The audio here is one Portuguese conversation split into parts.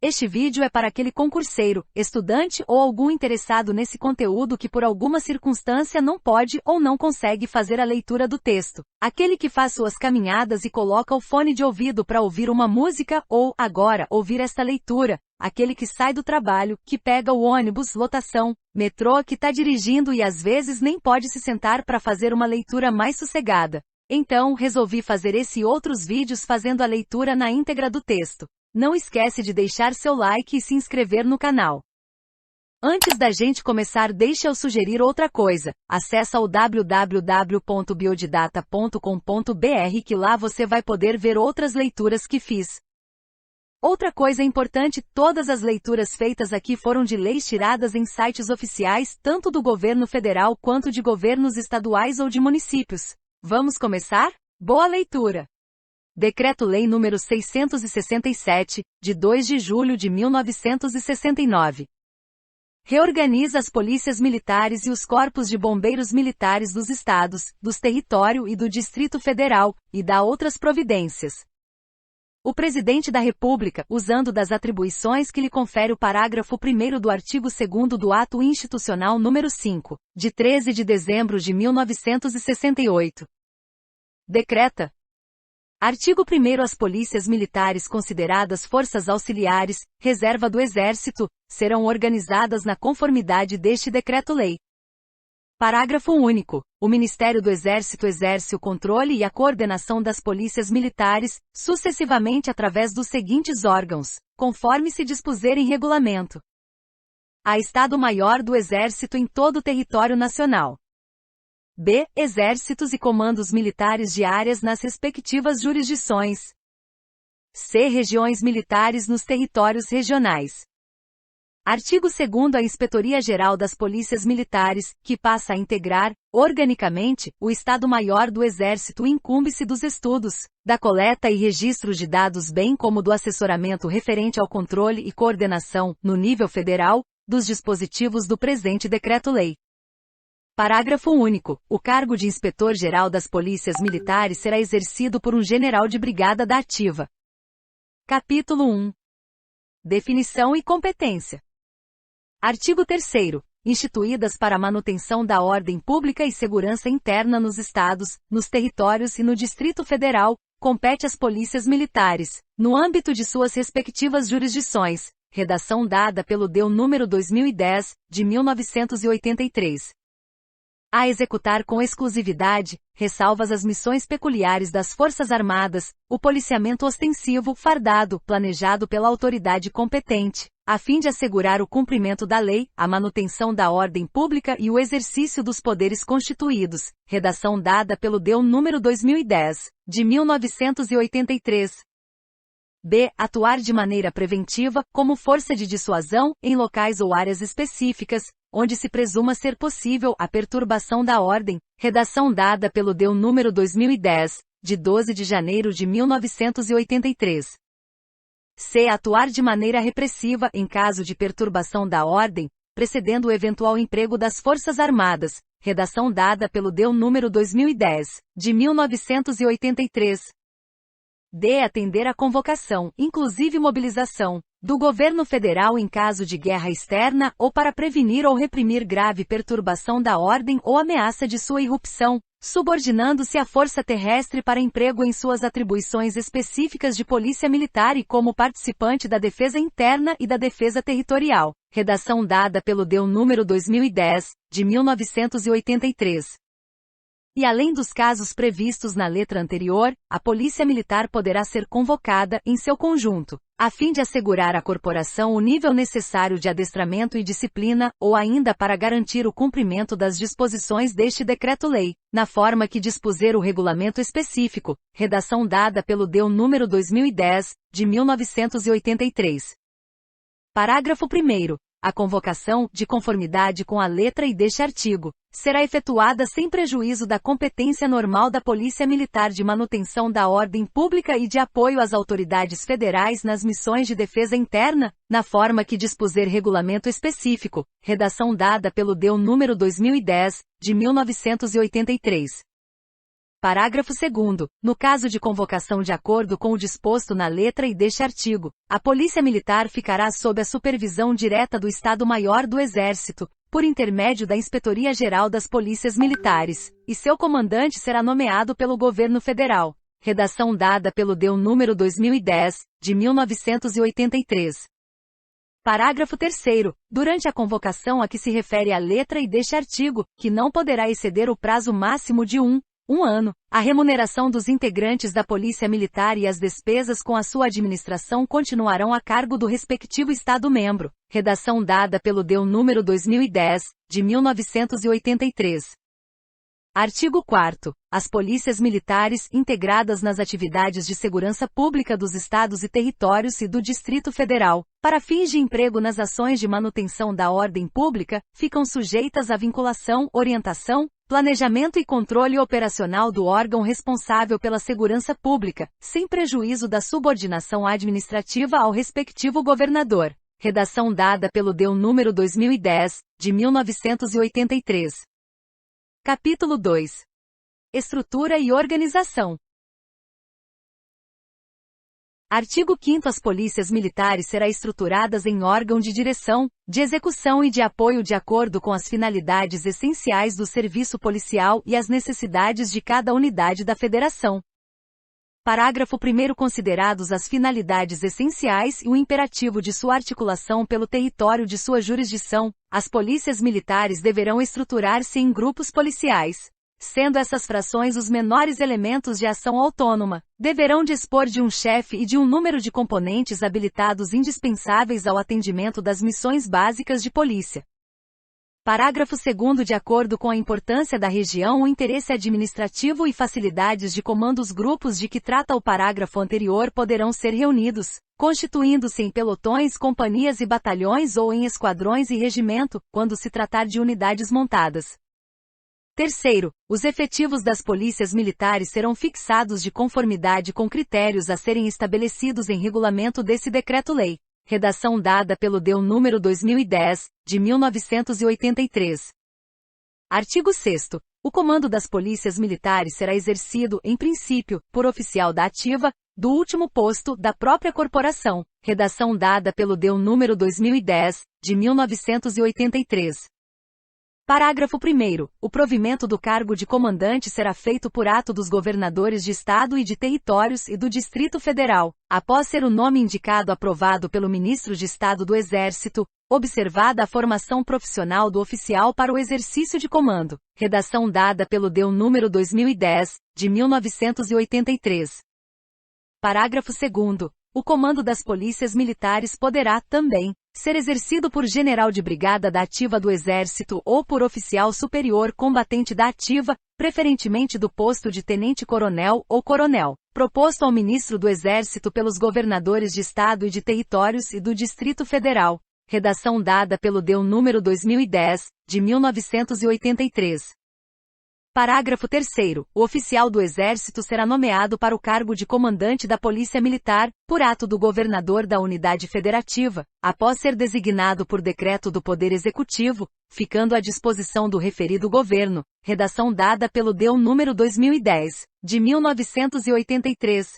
Este vídeo é para aquele concurseiro, estudante ou algum interessado nesse conteúdo que por alguma circunstância não pode ou não consegue fazer a leitura do texto. Aquele que faz suas caminhadas e coloca o fone de ouvido para ouvir uma música ou, agora, ouvir esta leitura. Aquele que sai do trabalho, que pega o ônibus, lotação, metrô, que está dirigindo e às vezes nem pode se sentar para fazer uma leitura mais sossegada. Então, resolvi fazer esse e outros vídeos fazendo a leitura na íntegra do texto. Não esquece de deixar seu like e se inscrever no canal. Antes da gente começar, deixa eu sugerir outra coisa. Acessa o www.biodidata.com.br que lá você vai poder ver outras leituras que fiz. Outra coisa importante, todas as leituras feitas aqui foram de leis tiradas em sites oficiais, tanto do governo federal quanto de governos estaduais ou de municípios. Vamos começar? Boa leitura! Decreto-Lei nº 667, de 2 de julho de 1969. Reorganiza as polícias militares e os corpos de bombeiros militares dos estados, dos território e do Distrito Federal, e dá outras providências. O Presidente da República, usando das atribuições que lhe confere o parágrafo 1º do artigo 2º do Ato Institucional nº 5, de 13 de dezembro de 1968. Decreta. Artigo 1º. As polícias militares consideradas forças auxiliares, reserva do Exército, serão organizadas na conformidade deste Decreto-Lei. Parágrafo único. O Ministério do Exército exerce o controle e a coordenação das polícias militares, sucessivamente através dos seguintes órgãos, conforme se dispuser em regulamento. A Estado-Maior do Exército em todo o território nacional. B. Exércitos e comandos militares de áreas nas respectivas jurisdições. C. Regiões militares nos territórios regionais. Artigo 2º. A Inspetoria-Geral das Polícias Militares, que passa a integrar, organicamente, o Estado-Maior do Exército, incumbe-se dos estudos, da coleta e registro de dados bem como do assessoramento referente ao controle e coordenação, no nível federal, dos dispositivos do presente Decreto-Lei. Parágrafo único. O cargo de Inspetor-Geral das Polícias Militares será exercido por um general de brigada da ativa. Capítulo 1. Definição e competência. Artigo 3º. Instituídas para a manutenção da ordem pública e segurança interna nos estados, nos territórios e no Distrito Federal, compete às polícias militares, no âmbito de suas respectivas jurisdições, redação dada pelo DEU número 2010, de 1983. A executar com exclusividade, ressalvas as missões peculiares das Forças Armadas, o policiamento ostensivo, fardado, planejado pela autoridade competente, a fim de assegurar o cumprimento da lei, a manutenção da ordem pública e o exercício dos poderes constituídos, redação dada pelo DEU número 2010, de 1983. B. Atuar de maneira preventiva, como força de dissuasão, em locais ou áreas específicas, onde se presuma ser possível a perturbação da ordem, redação dada pelo DEU número 2010, de 12 de janeiro de 1983. C. Atuar de maneira repressiva, em caso de perturbação da ordem, precedendo o eventual emprego das Forças Armadas, redação dada pelo DEU número 2010, de 1983. D. Atender à convocação, inclusive mobilização, do governo federal em caso de guerra externa ou para prevenir ou reprimir grave perturbação da ordem ou ameaça de sua irrupção, subordinando-se à força terrestre para emprego em suas atribuições específicas de polícia militar e como participante da defesa interna e da defesa territorial, redação dada pelo DEU número 2010, de 1983. E além dos casos previstos na letra anterior, a Polícia Militar poderá ser convocada, em seu conjunto, a fim de assegurar à corporação o nível necessário de adestramento e disciplina, ou ainda para garantir o cumprimento das disposições deste Decreto-Lei, na forma que dispuser o regulamento específico, redação dada pelo DEU número 2010, de 1983. Parágrafo 1º. A convocação, de conformidade com a letra I deste artigo, será efetuada sem prejuízo da competência normal da Polícia Militar de manutenção da ordem pública e de apoio às autoridades federais nas missões de defesa interna, na forma que dispuser regulamento específico, redação dada pelo DEU número 2010, de 1983. Parágrafo 2º. No caso de convocação de acordo com o disposto na letra I deste artigo, a Polícia Militar ficará sob a supervisão direta do Estado-Maior do Exército, por intermédio da Inspetoria-Geral das Polícias Militares, e seu comandante será nomeado pelo Governo Federal. Redação dada pelo DEU número 2010, de 1983. Parágrafo 3º. Durante a convocação a que se refere a letra I deste artigo, que não poderá exceder o prazo máximo de um ano, a remuneração dos integrantes da Polícia Militar e as despesas com a sua administração continuarão a cargo do respectivo Estado-membro. Redação dada pelo DEU número 2010, de 1983. Artigo 4º. As polícias militares, integradas nas atividades de segurança pública dos Estados e Territórios e do Distrito Federal, para fins de emprego nas ações de manutenção da ordem pública, ficam sujeitas à vinculação, orientação, planejamento e controle operacional do órgão responsável pela segurança pública, sem prejuízo da subordinação administrativa ao respectivo governador. Redação dada pelo DEU número 2010, de 1983. Capítulo 2. Estrutura e organização. Artigo 5º. As polícias militares serão estruturadas em órgão de direção, de execução e de apoio de acordo com as finalidades essenciais do serviço policial e as necessidades de cada unidade da Federação. Parágrafo 1º. Considerados as finalidades essenciais e o imperativo de sua articulação pelo território de sua jurisdição, as polícias militares deverão estruturar-se em grupos policiais. Sendo essas frações os menores elementos de ação autônoma, deverão dispor de um chefe e de um número de componentes habilitados indispensáveis ao atendimento das missões básicas de polícia. Parágrafo 2º. De acordo com a importância da região, o interesse administrativo e facilidades de comando, os grupos de que trata o parágrafo anterior poderão ser reunidos, constituindo-se em pelotões, companhias e batalhões ou em esquadrões e regimento, quando se tratar de unidades montadas. Terceiro, os efetivos das polícias militares serão fixados de conformidade com critérios a serem estabelecidos em regulamento desse decreto-lei. Redação dada pelo DEU número 2010, de 1983. Artigo 6º. O comando das polícias militares será exercido, em princípio, por oficial da ativa, do último posto, da própria corporação. Redação dada pelo DEU número 2010, de 1983. Parágrafo 1º. O provimento do cargo de comandante será feito por ato dos governadores de Estado e de Territórios e do Distrito Federal, após ser o nome indicado aprovado pelo Ministro de Estado do Exército, observada a formação profissional do oficial para o exercício de comando. Redação dada pelo DEU número 2010, de 1983. Parágrafo 2º. O comando das polícias militares poderá, também, ser exercido por general de brigada da ativa do Exército ou por oficial superior combatente da ativa, preferentemente do posto de tenente-coronel ou coronel, proposto ao ministro do Exército pelos governadores de Estado e de Territórios e do Distrito Federal. Redação dada pelo DEU número 2010, de 1983. Parágrafo 3º. O oficial do Exército será nomeado para o cargo de comandante da Polícia Militar, por ato do governador da unidade federativa, após ser designado por decreto do Poder Executivo, ficando à disposição do referido governo. Redação dada pelo DEU número 2010, de 1983.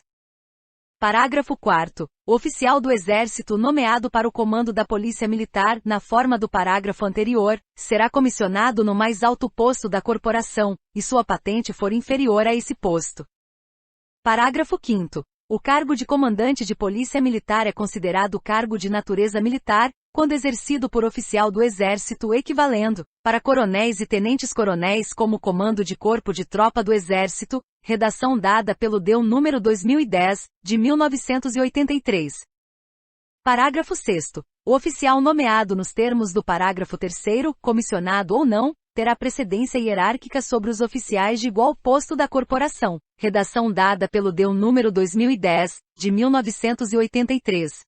Parágrafo 4º. O oficial do Exército nomeado para o comando da Polícia Militar, na forma do parágrafo anterior, será comissionado no mais alto posto da corporação, e sua patente for inferior a esse posto. Parágrafo 5º. O cargo de comandante de Polícia Militar é considerado cargo de natureza militar, quando exercido por oficial do Exército, equivalendo, para coronéis e tenentes-coronéis como comando de corpo de tropa do Exército. Redação dada pelo DEU número 2010, de 1983. Parágrafo 6º. O oficial nomeado nos termos do parágrafo 3º, comissionado ou não, terá precedência hierárquica sobre os oficiais de igual posto da corporação. Redação dada pelo DEU número 2010, de 1983.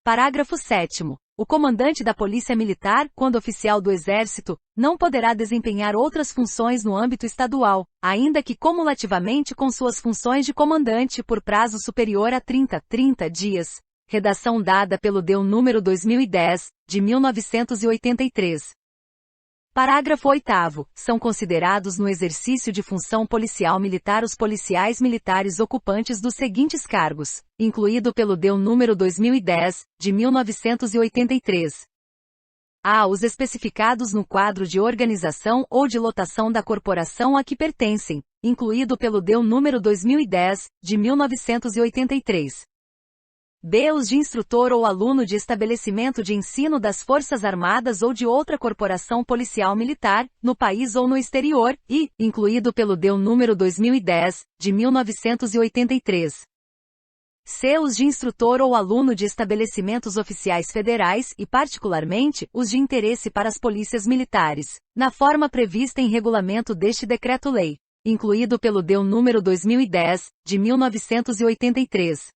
Parágrafo 7º. O comandante da Polícia Militar, quando oficial do Exército, não poderá desempenhar outras funções no âmbito estadual, ainda que cumulativamente com suas funções de comandante por prazo superior a 30 dias. Redação dada pelo DEU número 2010, de 1983. Parágrafo 8º. São considerados no exercício de função policial militar os policiais militares ocupantes dos seguintes cargos, incluído pelo DEU número 2010, de 1983. A. Os especificados no quadro de organização ou de lotação da corporação a que pertencem, incluído pelo DEU número 2010, de 1983. B. Os de instrutor ou aluno de estabelecimento de ensino das Forças Armadas ou de outra corporação policial militar, no país ou no exterior, e, incluído pelo DEU número 2010, de 1983. C. Os de instrutor ou aluno de estabelecimentos oficiais federais e, particularmente, os de interesse para as polícias militares, na forma prevista em regulamento deste decreto-lei, incluído pelo DEU número 2010, de 1983.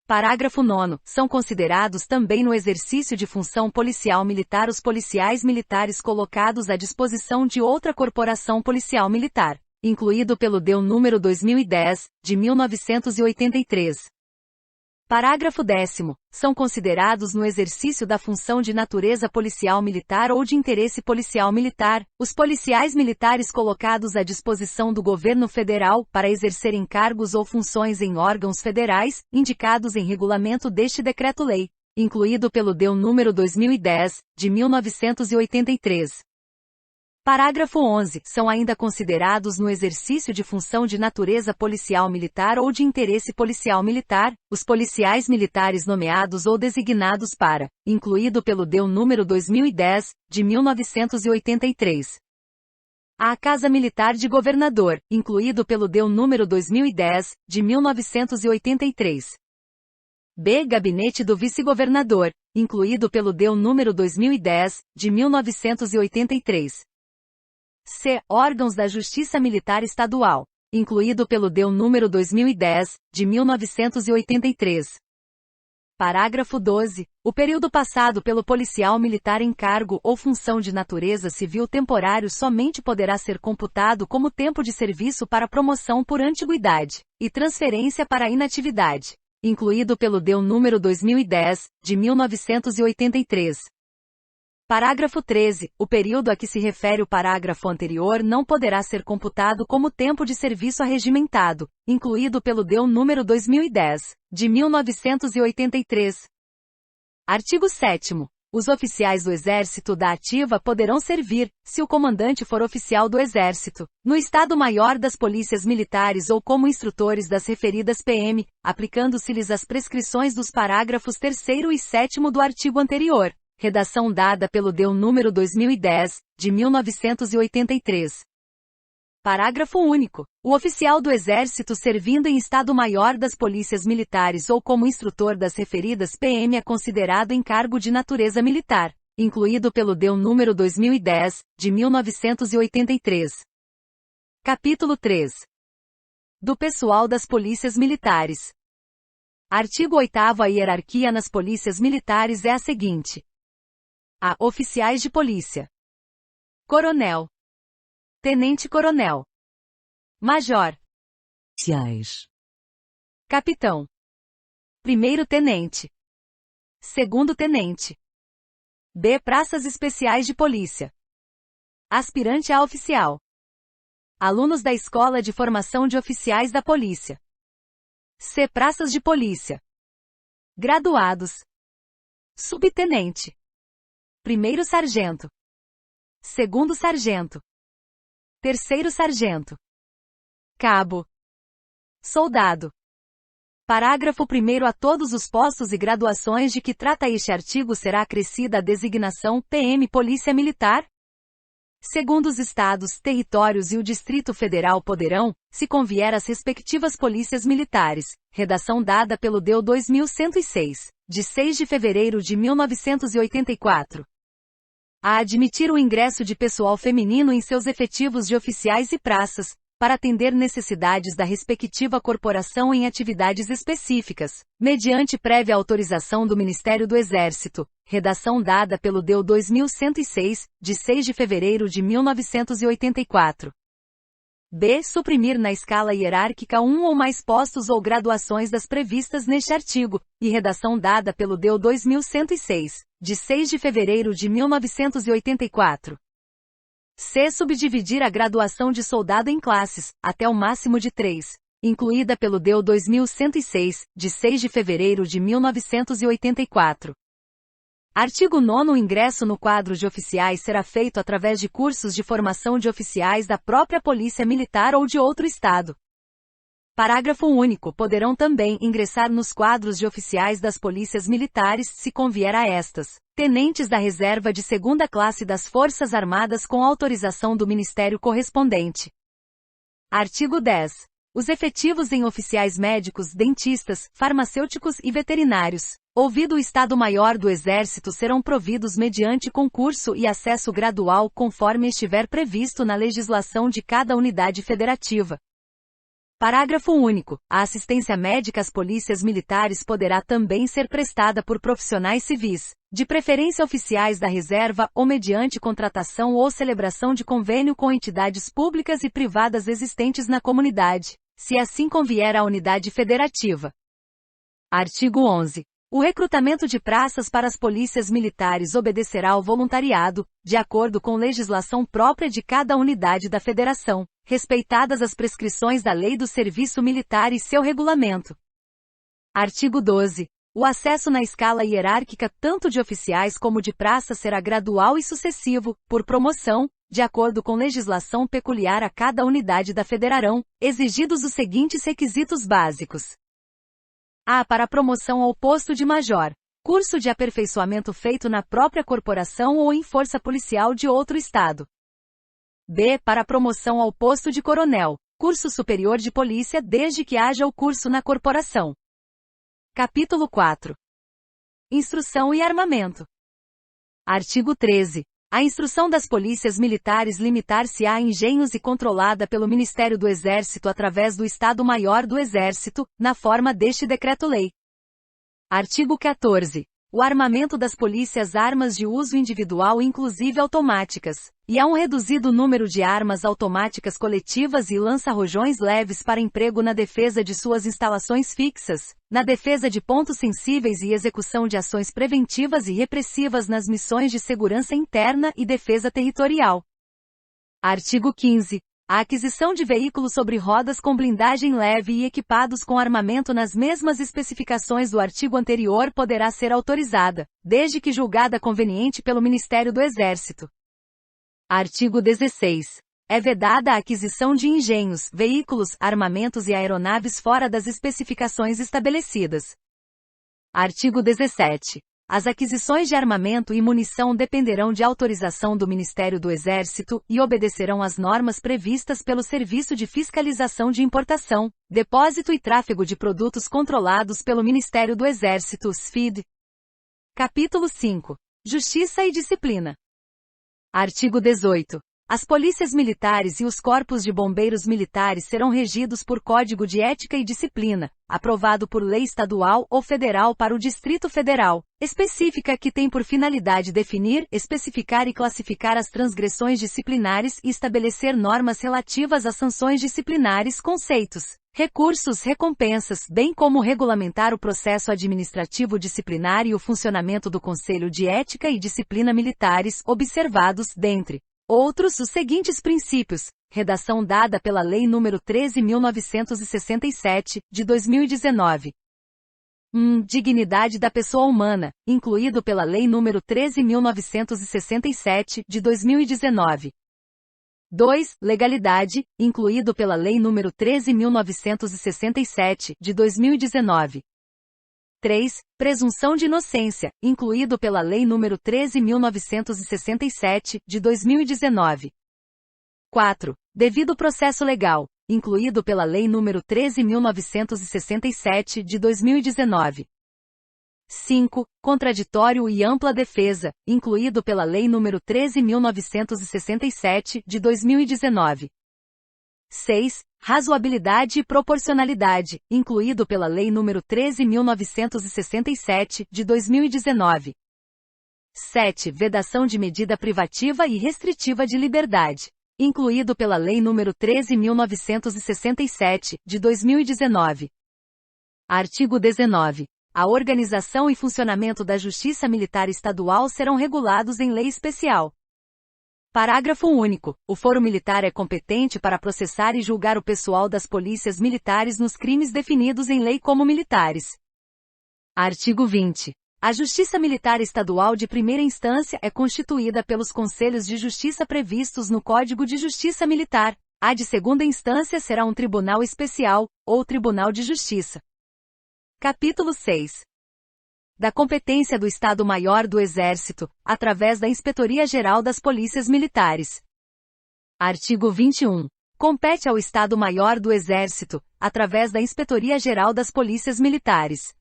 Parágrafo 9º. São considerados também no exercício de função policial militar os policiais militares colocados à disposição de outra corporação policial militar, incluído pelo DEU número 2010, de 1983. Parágrafo 10º. São considerados no exercício da função de natureza policial militar ou de interesse policial militar, os policiais militares colocados à disposição do governo federal para exercerem cargos ou funções em órgãos federais, indicados em regulamento deste decreto-lei, incluído pelo DEU número 2010, de 1983. Parágrafo 11. São ainda considerados no exercício de função de natureza policial militar ou de interesse policial militar, os policiais militares nomeados ou designados para, incluído pelo DEU número 2010, de 1983. A Casa Militar de Governador, incluído pelo DEU número 2010, de 1983. B. Gabinete do Vice-Governador, incluído pelo DEU número 2010, de 1983. C. Órgãos da Justiça Militar Estadual, incluído pelo DEU número 2010, de 1983. Parágrafo 12. O período passado pelo policial militar em cargo ou função de natureza civil temporário somente poderá ser computado como tempo de serviço para promoção por antiguidade e transferência para inatividade, incluído pelo DEU número 2010, de 1983. Parágrafo 13. O período a que se refere o parágrafo anterior não poderá ser computado como tempo de serviço arregimentado, incluído pelo DEU número 2010, de 1983. Artigo 7º. Os oficiais do Exército da Ativa poderão servir, se o comandante for oficial do Exército, no Estado-Maior das Polícias Militares ou como instrutores das referidas PM, aplicando-se-lhes as prescrições dos parágrafos 3º e 7º do artigo anterior. Redação dada pelo DEU número 2010, de 1983. Parágrafo único. O oficial do Exército servindo em Estado-Maior das Polícias Militares ou como instrutor das referidas PM é considerado em cargo de natureza militar, incluído pelo DEU número 2010, de 1983. Capítulo 3. Do pessoal das Polícias Militares. Artigo 8º. A hierarquia nas polícias militares é a seguinte: a. Oficiais de polícia. Coronel. Tenente-coronel. Major. Oficiais. Capitão. Primeiro-tenente. Segundo-tenente. B. Praças especiais de polícia. Aspirante a oficial. Alunos da Escola de Formação de Oficiais da Polícia. C. Praças de polícia. Graduados. Subtenente. Primeiro sargento. Segundo sargento. Terceiro sargento. Cabo. Soldado. Parágrafo 1º. A todos os postos e graduações de que trata este artigo será acrescida a designação PM Polícia Militar. Segundo os estados, territórios e o Distrito Federal poderão, se convier às respectivas polícias militares, redação dada pelo DEU 2106, de 6 de fevereiro de 1984. A admitir o ingresso de pessoal feminino em seus efetivos de oficiais e praças, para atender necessidades da respectiva corporação em atividades específicas, mediante prévia autorização do Ministério do Exército, redação dada pelo DEU 2106, de 6 de fevereiro de 1984. B. Suprimir na escala hierárquica um ou mais postos ou graduações das previstas neste artigo, e redação dada pelo DEU 2106, de 6 de fevereiro de 1984. C. Subdividir a graduação de soldado em classes, até o máximo de 3. Incluída pelo DEU 2106, de 6 de fevereiro de 1984. Artigo 9º. O ingresso no quadro de oficiais será feito através de cursos de formação de oficiais da própria Polícia Militar ou de outro Estado. Parágrafo único. Poderão também ingressar nos quadros de oficiais das polícias militares, se convier a estas, tenentes da reserva de segunda classe das Forças Armadas com autorização do Ministério correspondente. Artigo 10. Os efetivos em oficiais médicos, dentistas, farmacêuticos e veterinários, ouvido o Estado-Maior do Exército, serão providos mediante concurso e acesso gradual conforme estiver previsto na legislação de cada unidade federativa. Parágrafo único. A assistência médica às polícias militares poderá também ser prestada por profissionais civis, de preferência oficiais da reserva, ou mediante contratação ou celebração de convênio com entidades públicas e privadas existentes na comunidade, se assim convier à unidade federativa. Artigo 11. O recrutamento de praças para as polícias militares obedecerá ao voluntariado, de acordo com legislação própria de cada unidade da Federação, respeitadas as prescrições da Lei do Serviço Militar e seu regulamento. Artigo 12. O acesso na escala hierárquica tanto de oficiais como de praças será gradual e sucessivo, por promoção, de acordo com legislação peculiar a cada unidade da Federação, exigidos os seguintes requisitos básicos. A. Para a promoção ao posto de major. Curso de aperfeiçoamento feito na própria corporação ou em força policial de outro estado. B. Para a promoção ao posto de coronel. Curso superior de polícia desde que haja o curso na corporação. Capítulo 4. Instrução e armamento. Artigo 13. A instrução das polícias militares limitar-se-á a engenhos e controlada pelo Ministério do Exército através do Estado-Maior do Exército, na forma deste Decreto-Lei. Artigo 14. O armamento das polícias armas de uso individual inclusive automáticas, e há um reduzido número de armas automáticas coletivas e lança-rojões leves para emprego na defesa de suas instalações fixas, na defesa de pontos sensíveis e execução de ações preventivas e repressivas nas missões de segurança interna e defesa territorial. Artigo 15. A aquisição de veículos sobre rodas com blindagem leve e equipados com armamento nas mesmas especificações do artigo anterior poderá ser autorizada, desde que julgada conveniente pelo Ministério do Exército. Artigo 16. É vedada a aquisição de engenhos, veículos, armamentos e aeronaves fora das especificações estabelecidas. Artigo 17. As aquisições de armamento e munição dependerão de autorização do Ministério do Exército e obedecerão às normas previstas pelo Serviço de Fiscalização de Importação, Depósito e Tráfego de Produtos controlados pelo Ministério do Exército, SFID. Capítulo 5. Justiça e Disciplina. Artigo 18. As polícias militares e os corpos de bombeiros militares serão regidos por Código de Ética e Disciplina, aprovado por lei estadual ou federal para o Distrito Federal, específica que tem por finalidade definir, especificar e classificar as transgressões disciplinares e estabelecer normas relativas às sanções disciplinares, conceitos, recursos, recompensas, bem como regulamentar o processo administrativo disciplinar e o funcionamento do Conselho de Ética e Disciplina Militares, observados, dentre outros, os seguintes princípios. Redação dada pela Lei nº 13.967, de 2019. 1. Dignidade da pessoa humana, incluído pela Lei nº 13.967, de 2019. 2. Legalidade, incluído pela Lei nº 13.967, de 2019. 3. Presunção de inocência, incluído pela Lei nº 13.967, de 2019. 4. Devido processo legal, incluído pela Lei nº 13.967, de 2019. 5. Contraditório e ampla defesa, incluído pela Lei nº 13.967, de 2019. 6. Razoabilidade e proporcionalidade, incluído pela Lei nº 13.967, de 2019. 7. Vedação de medida privativa e restritiva de liberdade, incluído pela Lei nº 13.967, de 2019. Artigo 19. A organização e funcionamento da Justiça Militar Estadual serão regulados em lei especial. Parágrafo único. O foro militar é competente para processar e julgar o pessoal das polícias militares nos crimes definidos em lei como militares. Artigo 20. A Justiça Militar Estadual de primeira instância é constituída pelos Conselhos de Justiça previstos no Código de Justiça Militar. A de segunda instância será um Tribunal Especial, ou Tribunal de Justiça. Capítulo 6. Da competência do Estado-Maior do Exército, através da Inspetoria-Geral das Polícias Militares. Artigo 21. Compete ao Estado-Maior do Exército, através da Inspetoria-Geral das Polícias Militares,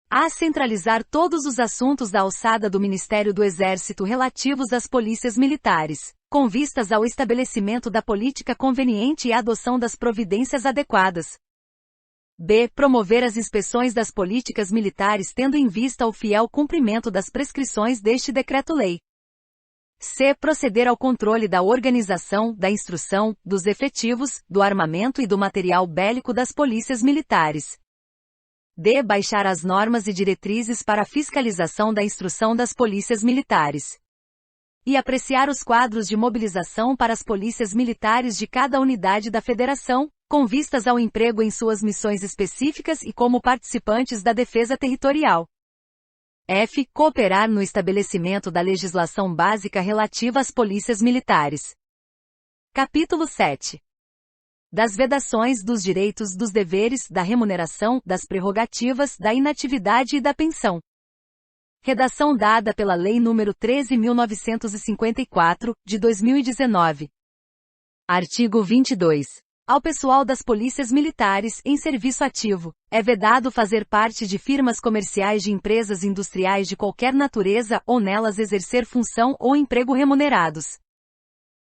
a centralizar todos os assuntos da alçada do Ministério do Exército relativos às polícias militares, com vistas ao estabelecimento da política conveniente e à adoção das providências adequadas. B. Promover as inspeções das políticas militares tendo em vista o fiel cumprimento das prescrições deste Decreto-Lei. C. Proceder ao controle da organização, da instrução, dos efetivos, do armamento e do material bélico das polícias militares. D. Baixar as normas e diretrizes para a fiscalização da instrução das polícias militares. E apreciar os quadros de mobilização para as polícias militares de cada unidade da Federação, com vistas ao emprego em suas missões específicas e como participantes da defesa territorial. F. Cooperar no estabelecimento da legislação básica relativa às polícias militares. Capítulo 7. Das vedações, dos direitos, dos deveres, da remuneração, das prerrogativas, da inatividade e da pensão. Redação dada pela Lei nº 13.954, de 2019. Artigo 22. Ao pessoal das polícias militares, em serviço ativo, é vedado fazer parte de firmas comerciais de empresas industriais de qualquer natureza ou nelas exercer função ou emprego remunerados.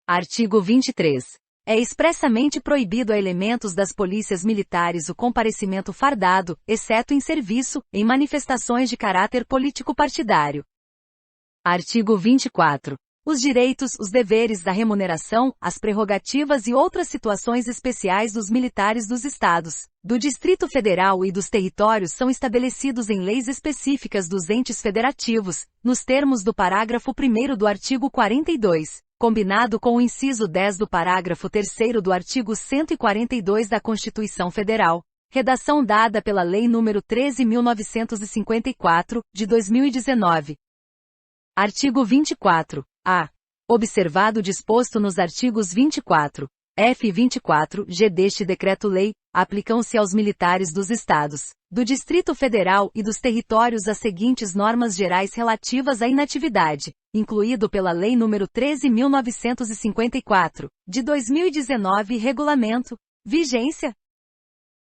Artigo 23. É expressamente proibido a elementos das polícias militares o comparecimento fardado, exceto em serviço, em manifestações de caráter político-partidário. Artigo 24. Os direitos, os deveres da remuneração, as prerrogativas e outras situações especiais dos militares dos Estados, do Distrito Federal e dos territórios são estabelecidos em leis específicas dos entes federativos, nos termos do parágrafo 1º do artigo 42. Combinado com o inciso 10 do parágrafo 3º do artigo 142 da Constituição Federal, redação dada pela Lei nº 13.954, de 2019. Artigo 24. A. Observado o disposto nos artigos 24, F e 24G deste Decreto-Lei, aplicam-se aos militares dos Estados, do Distrito Federal e dos territórios as seguintes normas gerais relativas à inatividade, incluído pela Lei nº 13.954, de 2019 e Regulamento. Vigência.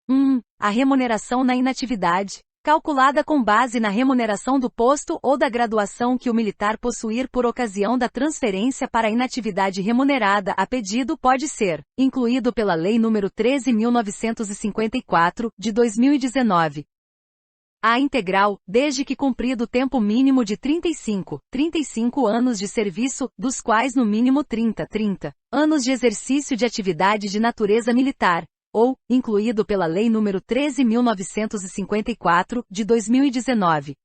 1. A remuneração na inatividade, calculada com base na remuneração do posto ou da graduação que o militar possuir por ocasião da transferência para a inatividade remunerada a pedido pode ser, incluído pela Lei nº 13.954, de 2019. A integral, desde que cumprido o tempo mínimo de 35 anos de serviço, dos quais no mínimo 30 anos de exercício de atividade de natureza militar, ou, incluído pela Lei nº 13.954, de 2019.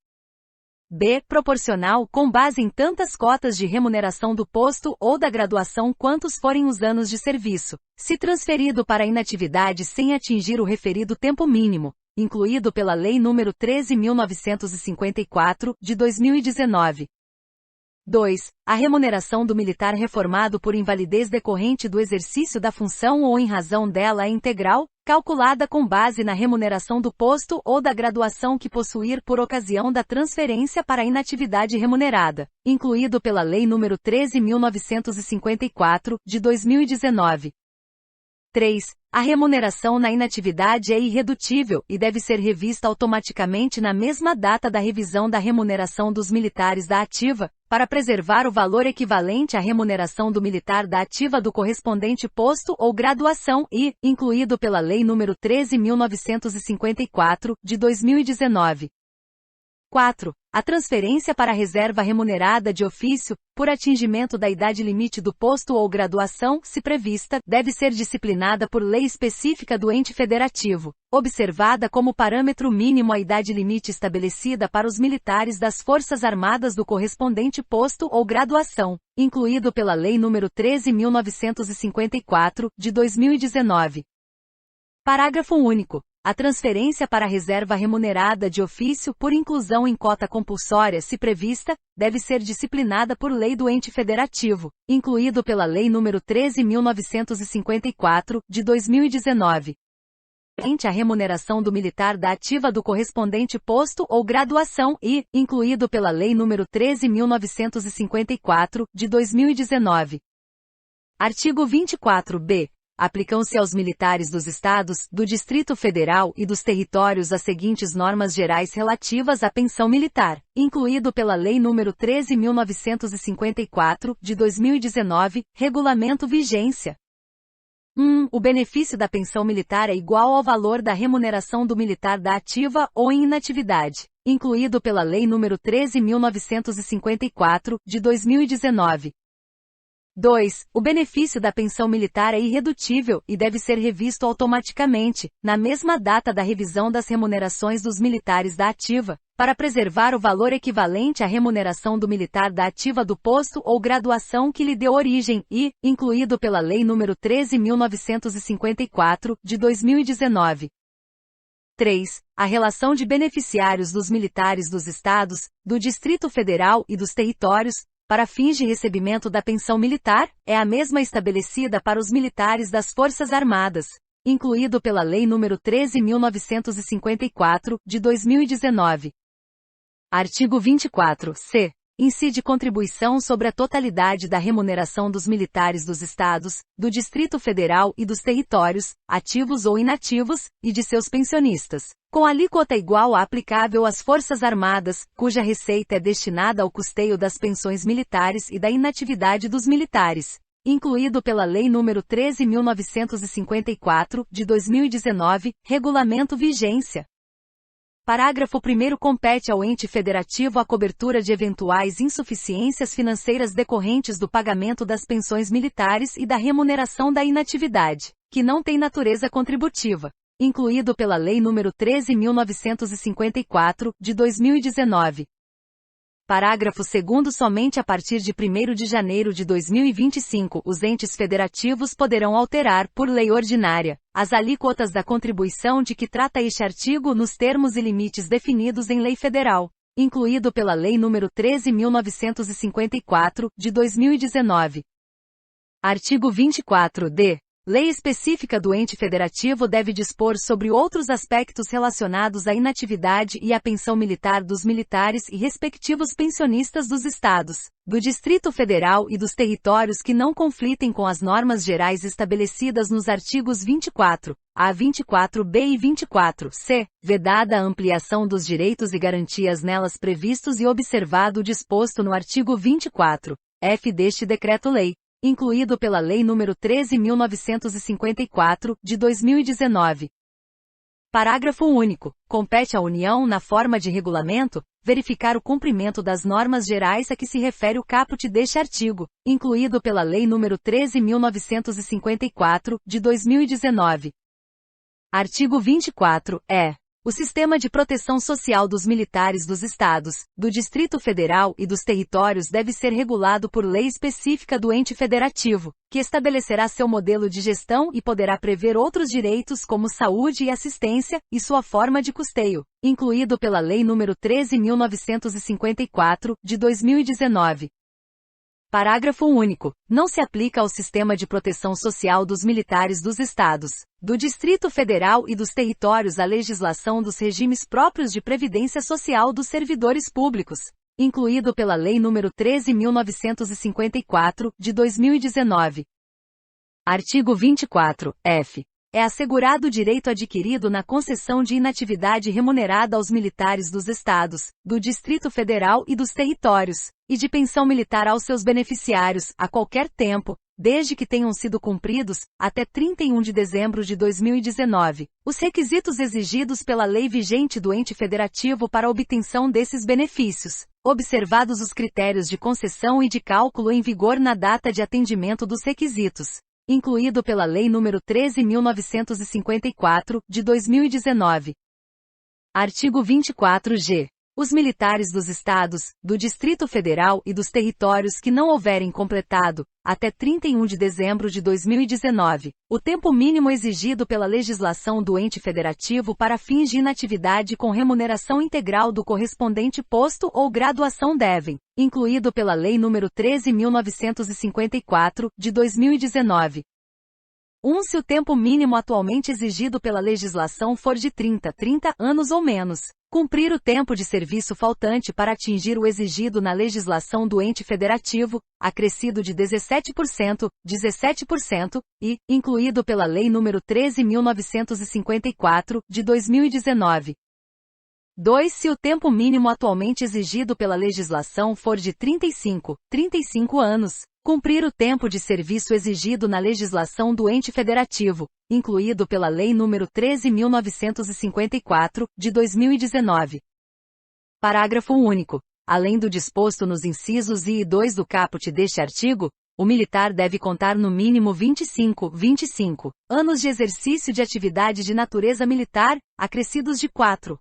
B. Proporcional, com base em tantas cotas de remuneração do posto ou da graduação quantos forem os anos de serviço, se transferido para a inatividade sem atingir o referido tempo mínimo, incluído pela Lei nº 13.954, de 2019. 2. A remuneração do militar reformado por invalidez decorrente do exercício da função ou em razão dela é integral, calculada com base na remuneração do posto ou da graduação que possuir por ocasião da transferência para a inatividade remunerada, incluído pela Lei nº 13.954, de 2019. 3. A remuneração na inatividade é irredutível e deve ser revista automaticamente na mesma data da revisão da remuneração dos militares da ativa, para preservar o valor equivalente à remuneração do militar da ativa do correspondente posto ou graduação e, incluído pela Lei nº 13.954, de 2019. 4. A transferência para a reserva remunerada de ofício, por atingimento da idade limite do posto ou graduação, se prevista, deve ser disciplinada por lei específica do ente federativo, observada como parâmetro mínimo a idade limite estabelecida para os militares das Forças Armadas do correspondente posto ou graduação, incluído pela Lei nº 13.954, de 2019. Parágrafo único. A transferência para a reserva remunerada de ofício por inclusão em cota compulsória, se prevista, deve ser disciplinada por lei do ente federativo, incluído pela Lei nº 13.954, de 2019. A remuneração do militar da ativa do correspondente posto ou graduação e, incluído pela Lei nº 13.954, de 2019. Artigo 24b. Aplicam-se aos militares dos Estados, do Distrito Federal e dos territórios as seguintes normas gerais relativas à pensão militar, incluído pela Lei nº 13.954, de 2019, Regulamento Vigência. 1. O benefício da pensão militar é igual ao valor da remuneração do militar da ativa ou em inatividade, incluído pela Lei nº 13.954, de 2019. 2. O benefício da pensão militar é irredutível e deve ser revisto automaticamente, na mesma data da revisão das remunerações dos militares da ativa, para preservar o valor equivalente à remuneração do militar da ativa do posto ou graduação que lhe deu origem e, incluído pela Lei nº 13.954, de 2019. 3. A relação de beneficiários dos militares dos Estados, do Distrito Federal e dos territórios, para fins de recebimento da pensão militar, é a mesma estabelecida para os militares das Forças Armadas, incluído pela Lei nº 13.954, de 2019. Artigo 24-c. Incide contribuição sobre a totalidade da remuneração dos militares dos Estados, do Distrito Federal e dos territórios, ativos ou inativos, e de seus pensionistas, com alíquota igual à aplicável às Forças Armadas, cuja receita é destinada ao custeio das pensões militares e da inatividade dos militares, incluído pela Lei nº 13.954, de 2019, Regulamento Vigência. Parágrafo 1º. Compete ao ente federativo a cobertura de eventuais insuficiências financeiras decorrentes do pagamento das pensões militares e da remuneração da inatividade, que não tem natureza contributiva, incluído pela Lei nº 13.954, de 2019. Parágrafo 2º. Somente a partir de 1º de janeiro de 2025, os entes federativos poderão alterar, por lei ordinária, as alíquotas da contribuição de que trata este artigo nos termos e limites definidos em lei federal, incluído pela Lei nº 13.954, de 2019. Artigo 24-d. Lei específica do ente federativo deve dispor sobre outros aspectos relacionados à inatividade e à pensão militar dos militares e respectivos pensionistas dos Estados, do Distrito Federal e dos territórios que não conflitem com as normas gerais estabelecidas nos artigos 24, A, 24b e 24c, vedada a ampliação dos direitos e garantias nelas previstos e observado o disposto no artigo 24f deste Decreto-Lei, incluído pela Lei nº 13.954, de 2019. Parágrafo único. Compete à União, na forma de regulamento, verificar o cumprimento das normas gerais a que se refere o caput deste artigo, incluído pela Lei nº 13.954, de 2019. Artigo 24-e. O sistema de proteção social dos militares dos Estados, do Distrito Federal e dos territórios deve ser regulado por lei específica do ente federativo, que estabelecerá seu modelo de gestão e poderá prever outros direitos como saúde e assistência, e sua forma de custeio, incluído pela Lei nº 13.954, de 2019. Parágrafo único. Não se aplica ao sistema de proteção social dos militares dos Estados, do Distrito Federal e dos territórios a legislação dos regimes próprios de previdência social dos servidores públicos, incluído pela Lei nº 13.954, de 2019. Artigo 24-f. é assegurado o direito adquirido na concessão de inatividade remunerada aos militares dos estados, do Distrito Federal e dos territórios, e de pensão militar aos seus beneficiários, a qualquer tempo, desde que tenham sido cumpridos, até 31 de dezembro de 2019, os requisitos exigidos pela lei vigente do ente federativo para a obtenção desses benefícios, observados os critérios de concessão e de cálculo em vigor na data de atendimento dos requisitos, incluído pela Lei nº 13.954, de 2019. Artigo 24-G. Os militares dos Estados, do Distrito Federal e dos territórios que não houverem completado, até 31 de dezembro de 2019, o tempo mínimo exigido pela legislação do ente federativo para fins de inatividade com remuneração integral do correspondente posto ou graduação devem, incluído pela Lei nº 13.954, de 2019. Se o tempo mínimo atualmente exigido pela legislação for de 30 anos ou menos, cumprir o tempo de serviço faltante para atingir o exigido na legislação do ente federativo, acrescido de 17%, e, incluído pela Lei nº 13.954, de 2019. 2. Se o tempo mínimo atualmente exigido pela legislação for de 35 anos, cumprir o tempo de serviço exigido na legislação do ente federativo, incluído pela Lei nº 13.954, de 2019. Parágrafo único. Além do disposto nos incisos I e 2 do caput deste artigo, o militar deve contar no mínimo 25 anos de exercício de atividade de natureza militar, acrescidos de 4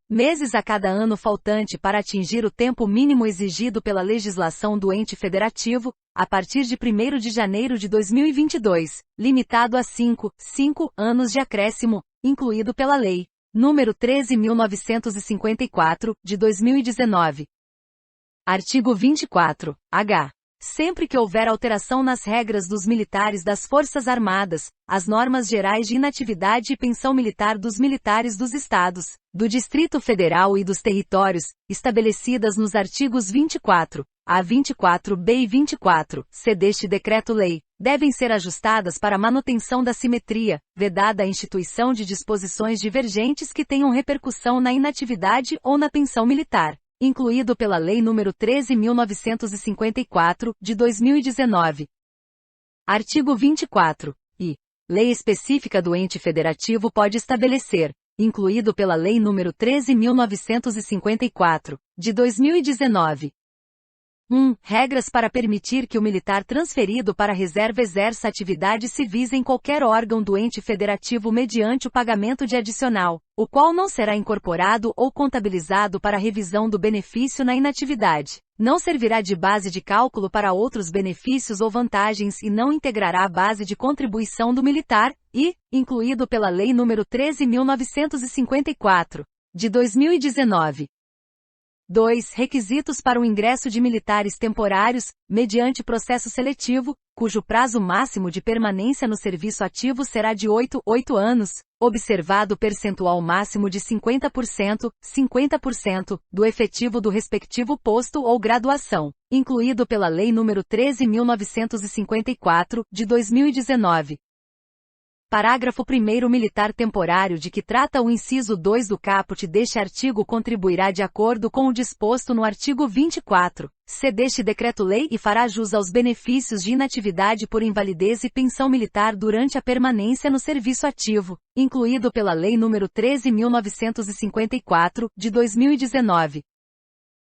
meses a cada ano faltante para atingir o tempo mínimo exigido pela legislação do ente federativo, a partir de 1º de janeiro de 2022, limitado a 5 anos de acréscimo, incluído pela Lei nº 13.954, de 2019. Artigo 24-H. Sempre que houver alteração nas regras dos militares das Forças Armadas, as normas gerais de inatividade e pensão militar dos militares dos Estados, do Distrito Federal e dos territórios, estabelecidas nos artigos 24, A, 24b e 24c deste Decreto-Lei, devem ser ajustadas para manutenção da simetria, vedada a instituição de disposições divergentes que tenham repercussão na inatividade ou na pensão militar, incluído pela Lei nº 13.954, de 2019. Artigo 24. Lei específica do ente federativo pode estabelecer, incluído pela Lei nº 13.954, de 2019. 1. Regras para permitir que o militar transferido para a reserva exerça atividades civis em qualquer órgão do ente federativo mediante o pagamento de adicional, o qual não será incorporado ou contabilizado para a revisão do benefício na inatividade, não servirá de base de cálculo para outros benefícios ou vantagens e não integrará a base de contribuição do militar, e, incluído pela Lei nº 13.954, de 2019. 2. Requisitos para o ingresso de militares temporários, mediante processo seletivo, cujo prazo máximo de permanência no serviço ativo será de 8 anos, observado o percentual máximo de 50%, do efetivo do respectivo posto ou graduação, incluído pela Lei nº 13.954, de 2019. Parágrafo 1º. O militar temporário de que trata o inciso 2 do caput deste artigo contribuirá de acordo com o disposto no artigo 24c deste Decreto-Lei e fará jus aos benefícios de inatividade por invalidez e pensão militar durante a permanência no serviço ativo, incluído pela Lei nº 13.954, de 2019.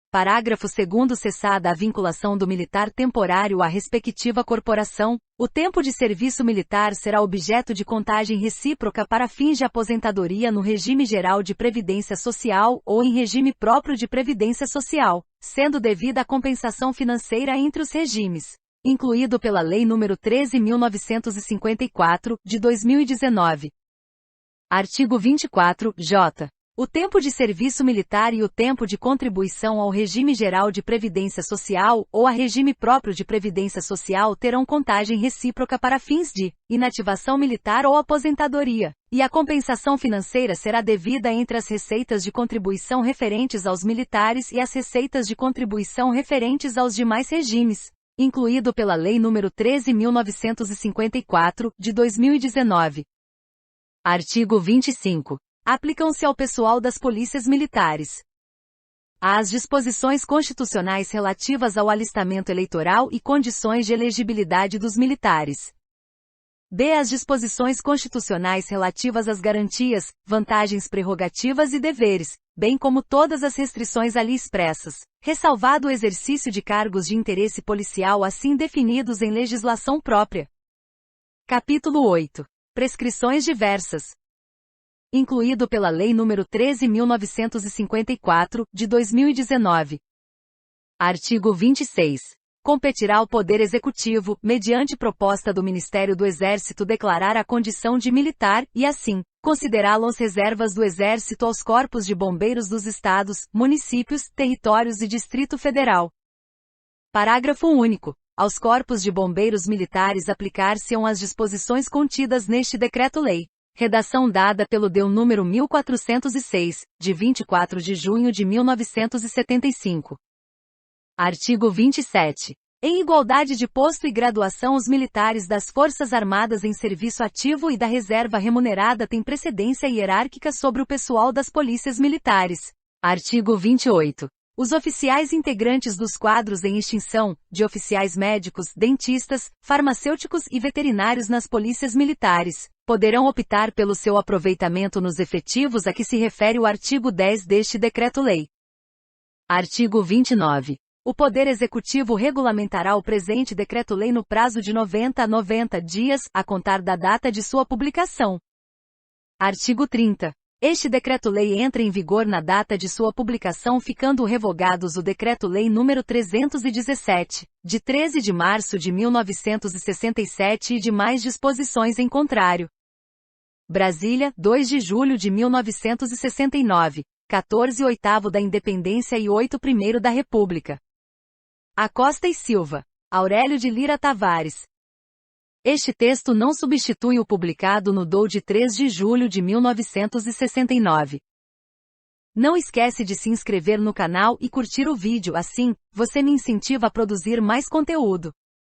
Parágrafo 2º. Cessada a vinculação do militar temporário à respectiva corporação, o tempo de serviço militar será objeto de contagem recíproca para fins de aposentadoria no regime geral de previdência social ou em regime próprio de previdência social, sendo devida a compensação financeira entre os regimes, incluído pela Lei nº 13.954, de 2019. Artigo 24-J. O tempo de serviço militar e o tempo de contribuição ao regime geral de previdência social ou a regime próprio de previdência social terão contagem recíproca para fins de inativação militar ou aposentadoria, e a compensação financeira será devida entre as receitas de contribuição referentes aos militares e as receitas de contribuição referentes aos demais regimes, incluído pela Lei nº 13.954, de 2019. Artigo 25. Aplicam-se ao pessoal das polícias militares as disposições constitucionais relativas ao alistamento eleitoral e condições de elegibilidade dos militares. B. As disposições constitucionais relativas às garantias, vantagens, prerrogativas e deveres, bem como todas as restrições ali expressas, ressalvado o exercício de cargos de interesse policial assim definidos em legislação própria. Capítulo 8. Prescrições diversas. Incluído pela Lei nº 13.954, de 2019. Artigo 26. Competirá ao Poder Executivo, mediante proposta do Ministério do Exército, declarar a condição de militar, e assim, considerá-las reservas do Exército aos corpos de bombeiros dos Estados, municípios, territórios e Distrito Federal. Parágrafo único. Aos corpos de bombeiros militares aplicar-se-ão as disposições contidas neste Decreto-Lei. Redação dada pelo DEU número 1406, de 24 de junho de 1975. Artigo 27. Em igualdade de posto e graduação, os militares das Forças Armadas em serviço ativo e da reserva remunerada têm precedência hierárquica sobre o pessoal das polícias militares. Artigo 28. Os oficiais integrantes dos quadros em extinção, de oficiais médicos, dentistas, farmacêuticos e veterinários nas polícias militares, poderão optar pelo seu aproveitamento nos efetivos a que se refere o artigo 10 deste Decreto-Lei. Artigo 29. O Poder Executivo regulamentará o presente Decreto-Lei no prazo de 90 a 90 dias, a contar da data de sua publicação. Artigo 30. Este Decreto-Lei entra em vigor na data de sua publicação, ficando revogados o Decreto-Lei nº 317, de 13 de março de 1967 e demais disposições em contrário. Brasília, 2 de julho de 1969, 14º da Independência e 8º da República. Acosta e Silva. Aurélio de Lira Tavares. Este texto não substitui o publicado no DOU de 3 de julho de 1969. Não esquece de se inscrever no canal e curtir o vídeo, assim, você me incentiva a produzir mais conteúdo.